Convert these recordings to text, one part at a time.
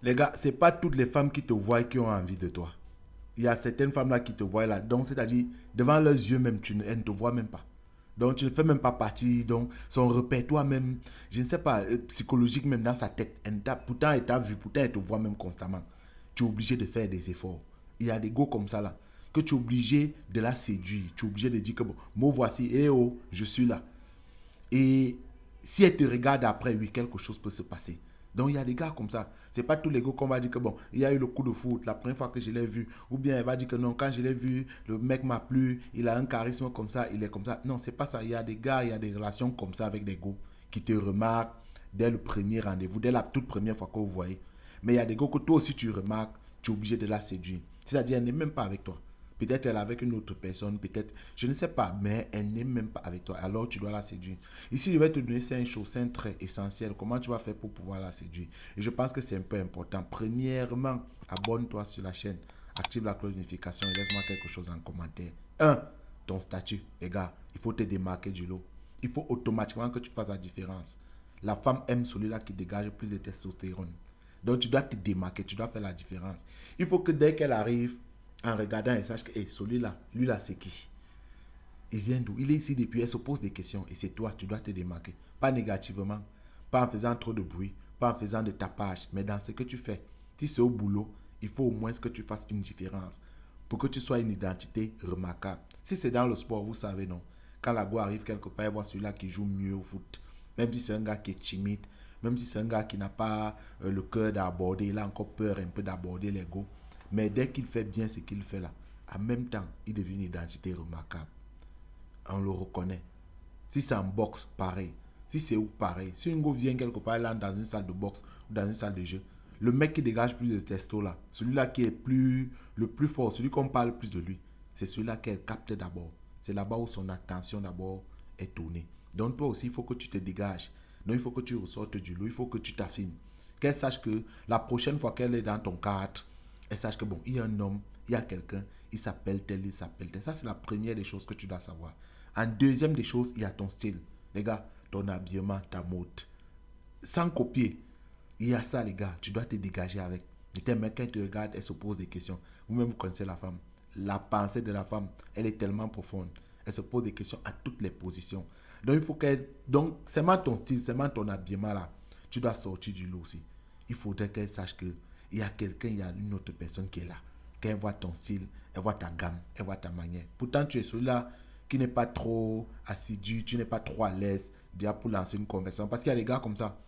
Les gars, c'est pas toutes les femmes qui te voient qui ont envie de toi. Il y a certaines femmes là qui te voient là. Donc, c'est-à-dire, devant leurs yeux même, elles ne te voient même pas. Donc, tu ne fais même pas partie. Donc, son répertoire même, je ne sais pas, psychologique même dans sa tête. Pourtant, elle t'a vu, pourtant, elle te voit même constamment. Tu es obligé de faire des efforts. Il y a des go comme ça là, que tu es obligé de la séduire. Tu es obligé de dire que bon, moi voici, eh oh, je suis là. Et si elle te regarde après, oui, quelque chose peut se passer. Donc il y a des gars comme ça. C'est pas tous les gars qu'on va dire que bon, il y a eu le coup de foot la première fois que je l'ai vu. Ou bien elle va dire que non, quand je l'ai vu, le mec m'a plu, il a un charisme comme ça, il est comme ça. Non, c'est pas ça. Il y a des gars, il y a des relations comme ça avec des gars qui te remarquent dès le premier rendez-vous, dès la toute première fois que vous voyez. Mais il y a des gars que toi aussi tu remarques, tu es obligé de la séduire. C'est-à-dire, elle n'est même pas avec toi. Peut-être elle est avec une autre personne, peut-être, je ne sais pas, mais elle n'est même pas avec toi. Alors tu dois la séduire. Ici, je vais te donner 5 choses, 5 traits essentiels. Comment tu vas faire pour pouvoir la séduire. Et je pense que c'est un peu important. Premièrement, abonne-toi sur la chaîne. Active la cloche de notification et laisse-moi quelque chose en commentaire. Un, ton statut. Les gars, il faut te démarquer du lot. Il faut automatiquement que tu fasses la différence. La femme aime celui-là qui dégage plus de testostérone. Donc tu dois te démarquer, tu dois faire la différence. Il faut que dès qu'elle arrive, en regardant, elle sache que hey, celui-là, lui-là, c'est qui? Il vient d'où? Il est ici depuis, elle se pose des questions. Et c'est toi, tu dois te démarquer. Pas négativement, pas en faisant trop de bruit, pas en faisant de tapage, mais dans ce que tu fais. Si c'est au boulot, il faut au moins que tu fasses une différence pour que tu sois une identité remarquable. Si c'est dans le sport, vous savez, non. Quand la go arrive quelque part, elle voit celui-là qui joue mieux au foot. Même si c'est un gars qui est timide, même si c'est un gars qui n'a pas le cœur d'aborder, il a encore peur un peu d'aborder les go. Mais dès qu'il fait bien ce qu'il fait là, en même temps, il devient une identité remarquable. On le reconnaît. Si c'est en boxe, pareil. Si c'est où, pareil. Si une go vient quelque part là, dans une salle de boxe ou dans une salle de jeu, le mec qui dégage plus de testo là, celui-là qui est le plus fort, celui qu'on parle plus de lui, c'est celui-là qu'elle capte d'abord. C'est là-bas où son attention d'abord est tournée. Donc toi aussi, il faut que tu te dégages. Donc il faut que tu ressortes du lot, il faut que tu t'affines. Qu'elle sache que la prochaine fois qu'elle est dans ton cadre, elle sache que bon, il y a un homme, il y a quelqu'un, il s'appelle tel, il s'appelle tel. Ça, c'est la première des choses que tu dois savoir. En deuxième des choses, il y a ton style. Les gars, ton habillement, ta mode. Sans copier. Il y a ça, les gars. Tu dois te dégager avec. Et tes mecs, quand ils te regardent, elle se pose des questions. Vous-même, vous connaissez la femme. La pensée de la femme, elle est tellement profonde. Elle se pose des questions à toutes les positions. Donc, il faut qu'elle. Donc, c'est mal ton style, c'est mal ton habillement là. Tu dois sortir du lot aussi. Il faudrait qu'elle sache que il y a quelqu'un, il y a une autre personne qui est là. Quand elle voit ton style, elle voit ta gamme, elle voit ta manière. Pourtant, tu es celui-là qui n'est pas trop assidu, tu n'es pas trop à l'aise déjà pour lancer une conversation. Parce qu'il y a des gars comme ça,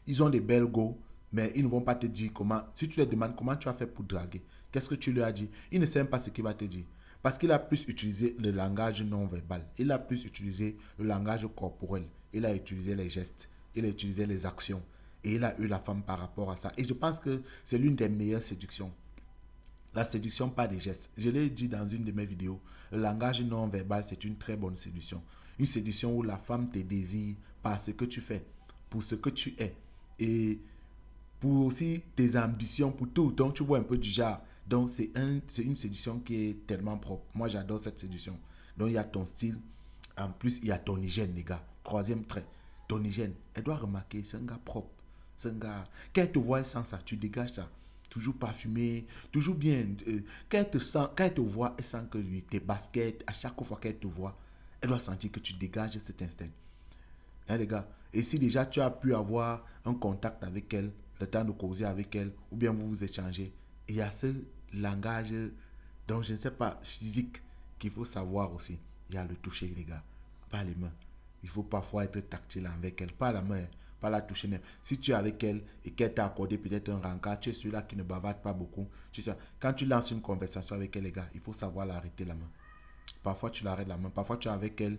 ils ont des belles go, mais ils ne vont pas te dire comment. Si tu leur demandes comment tu as fait pour draguer, qu'est-ce que tu lui as dit, ils ne savent pas ce qu'il va te dire. Parce qu'il a plus utilisé le langage non verbal, il a plus utilisé le langage corporel, il a utilisé les gestes, il a utilisé les actions. Et il a eu la femme par rapport à ça. Et je pense que c'est l'une des meilleures séductions. La séduction par des gestes. Je l'ai dit dans une de mes vidéos. Le langage non verbal, c'est une très bonne séduction. Une séduction où la femme te désire par ce que tu fais, pour ce que tu es. Et pour aussi tes ambitions, pour tout. Donc, tu vois un peu du genre. Donc, c'est une séduction qui est tellement propre. Moi, j'adore cette séduction. Donc, il y a ton style. En plus, il y a ton hygiène, les gars. Troisième trait, ton hygiène. Elle doit remarquer, c'est un gars propre. C'est un gars. Quand elle te voit sans ça, tu dégages ça. Toujours parfumé, toujours bien. Quand elle te voit, elle sent que lui, tes baskets, à chaque fois qu'elle te voit, elle doit sentir que tu dégages cet instinct. Hein, les gars? Et si déjà tu as pu avoir un contact avec elle, le temps de causer avec elle, ou bien vous vous échangez, il y a ce langage, donc je ne sais pas, physique, qu'il faut savoir aussi. Il y a le toucher, les gars. Pas les mains. Il faut parfois être tactile avec elle. Pas la main, pas la toucher. Si tu es avec elle et qu'elle t'a accordé peut-être un rencard, tu es celui-là qui ne bavarde pas beaucoup. Tu sais, quand tu lances une conversation avec elle, les gars, il faut savoir l'arrêter la main. Parfois, tu l'arrêtes la main. Parfois, tu es avec elle.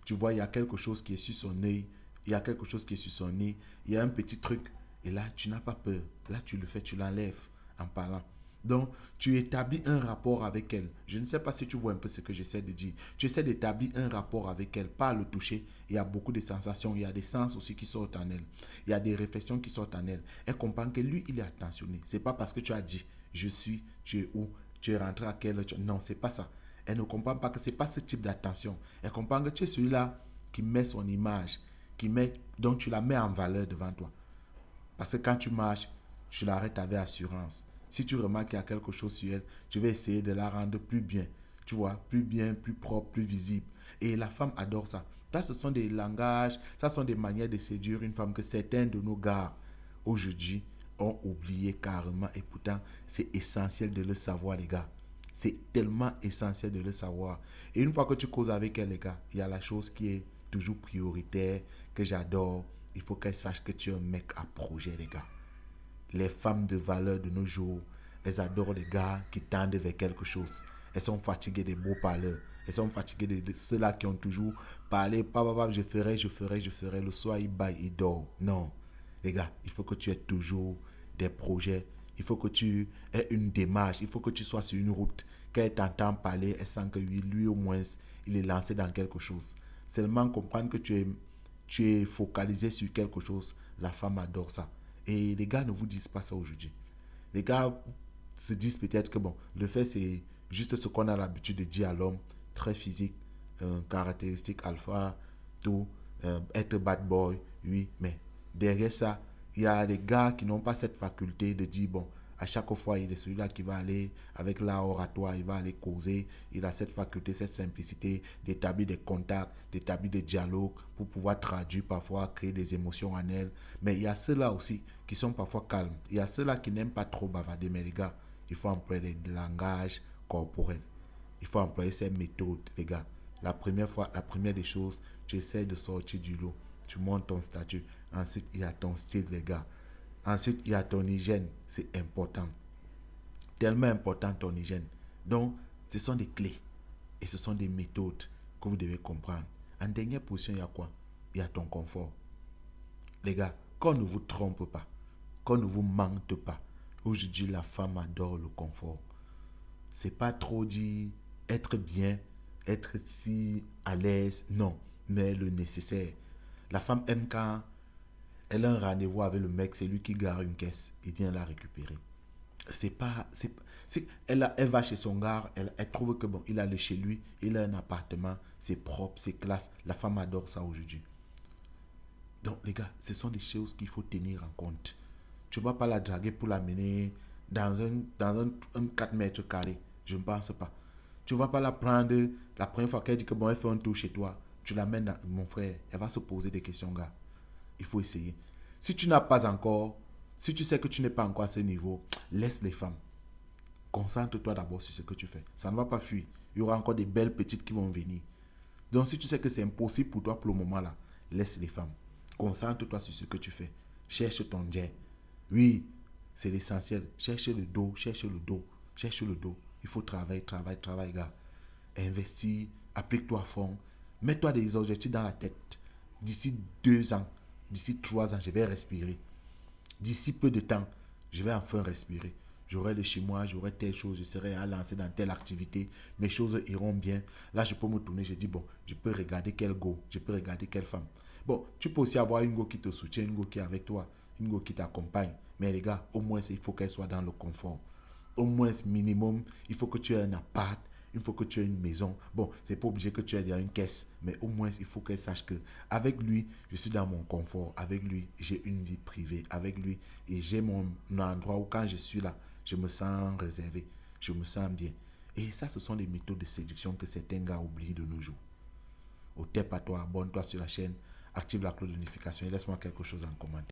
Tu vois, il y a quelque chose qui est sur son œil. Il y a quelque chose qui est sur son nez. Il y a un petit truc. Et là, tu n'as pas peur. Là, tu le fais, tu l'enlèves en parlant. Donc, tu établis un rapport avec elle. Je ne sais pas si tu vois un peu ce que j'essaie de dire. Tu essaies d'établir un rapport avec elle, pas le toucher. Il y a beaucoup de sensations. Il y a des sens aussi qui sortent en elle. Il y a des réflexions qui sortent en elle. Elle comprend que lui, il est attentionné. C'est pas parce que tu as dit, je suis, tu es où, tu es rentré à quelle heure. Non, c'est pas ça. Elle ne comprend pas que c'est pas ce type d'attention. Elle comprend que tu es celui-là qui met son image, donc tu la mets en valeur devant toi. Parce que quand tu marches, tu l'arrêtes avec assurance. Si tu remarques qu'il y a quelque chose sur elle, tu vas essayer de la rendre plus bien. Tu vois, plus bien, plus propre, plus visible. Et la femme adore ça. Ça, ce sont des langages, ça sont des manières de séduire une femme que certains de nos gars aujourd'hui ont oublié carrément. Et pourtant, c'est essentiel de le savoir, les gars. C'est tellement essentiel de le savoir. Et une fois que tu causes avec elle, les gars, il y a la chose qui est toujours prioritaire, que j'adore. Il faut qu'elle sache que tu es un mec à projet, les gars. Les femmes de valeur de nos jours, elles adorent les gars qui tendent vers quelque chose. Elles sont fatiguées des beaux parleurs. Elles sont fatiguées de ceux-là qui ont toujours parlé, je ferai, je ferai, je ferai. Le soir, ils baillent, ils dorment. Non. Les gars, il faut que tu aies toujours des projets. Il faut que tu aies une démarche. Il faut que tu sois sur une route. Quand elle t'entend parler, elle sent que lui au moins, il est lancé dans quelque chose. Seulement comprendre que tu es focalisé sur quelque chose. La femme adore ça. Et les gars ne vous disent pas ça aujourd'hui. Les gars se disent peut-être que bon, le fait c'est juste ce qu'on a l'habitude de dire à l'homme, très physique, caractéristique alpha, tout, être bad boy, oui, mais derrière ça, il y a des gars qui n'ont pas cette faculté de dire bon, à chaque fois, il est celui-là qui va aller avec l'art oratoire, il va aller causer. Il a cette faculté, cette simplicité d'établir des contacts, d'établir des dialogues pour pouvoir traduire parfois, créer des émotions en elle. Mais il y a ceux-là aussi qui sont parfois calmes. Il y a ceux-là qui n'aiment pas trop bavarder. Mais les gars, il faut employer des langages corporels. Il faut employer ces méthodes, les gars. La première des choses, tu essaies de sortir du lot. Tu montes ton statut. Ensuite, il y a ton style, les gars. Ensuite, il y a ton hygiène. C'est important. Tellement important ton hygiène. Donc, ce sont des clés. Et ce sont des méthodes que vous devez comprendre. En dernière position, il y a quoi? Il y a ton confort. Les gars, qu'on ne vous trompe pas. Qu'on ne vous mente pas. Aujourd'hui, la femme adore le confort. C'est pas trop dit être bien, être si à l'aise. Non, mais le nécessaire. La femme aime quand elle a un rendez-vous avec le mec, c'est lui qui gare une caisse, il vient la récupérer. C'est pas, elle va chez son gars, elle trouve que bon, il a le chez lui, il a un appartement, c'est propre, c'est classe. La femme adore ça aujourd'hui. Donc les gars, ce sont des choses qu'il faut tenir en compte. Tu ne vas pas la draguer pour l'amener dans un 4 mètres carrés. Je ne pense pas. Tu ne vas pas la prendre la première fois qu'elle dit que bon, elle fait un tour chez toi. Tu l'amènes dans mon frère. Elle va se poser des questions, gars. Il faut essayer. Si tu n'as pas encore, si tu sais que tu n'es pas encore à ce niveau, laisse les femmes. Concentre-toi d'abord sur ce que tu fais. Ça ne va pas fuir. Il y aura encore des belles petites qui vont venir. Donc si tu sais que c'est impossible pour toi pour le moment là, laisse les femmes. Concentre-toi sur ce que tu fais. Cherche ton jet. Oui, c'est l'essentiel. Cherche le dos, cherche le dos, cherche le dos. Il faut travailler, gars. Investis, applique-toi à fond. Mets-toi des objectifs dans la tête. D'ici 2 ans, d'ici 3 ans, je vais respirer. D'ici peu de temps, je vais enfin respirer. J'aurai le chez moi, j'aurai telle chose, je serai à lancer dans telle activité, mes choses iront bien. Là, je peux me tourner, je dis, bon, je peux regarder quel go, je peux regarder quelle femme. Bon, tu peux aussi avoir une go qui te soutient, une go qui est avec toi, une go qui t'accompagne. Mais les gars, au moins, il faut qu'elle soit dans le confort. Au moins, minimum, il faut que tu aies un appart, il faut que tu aies une maison. Bon, c'est pas obligé que tu aies dans une caisse, mais au moins, il faut qu'elle sache que avec lui, je suis dans mon confort. Avec lui, j'ai une vie privée. Avec lui, et j'ai mon endroit où quand je suis là, je me sens réservé, je me sens bien. Et ça, ce sont les méthodes de séduction que certains gars oublient de nos jours. Au tep à toi, abonne-toi sur la chaîne, active la cloche de notification et laisse-moi quelque chose en commentaire.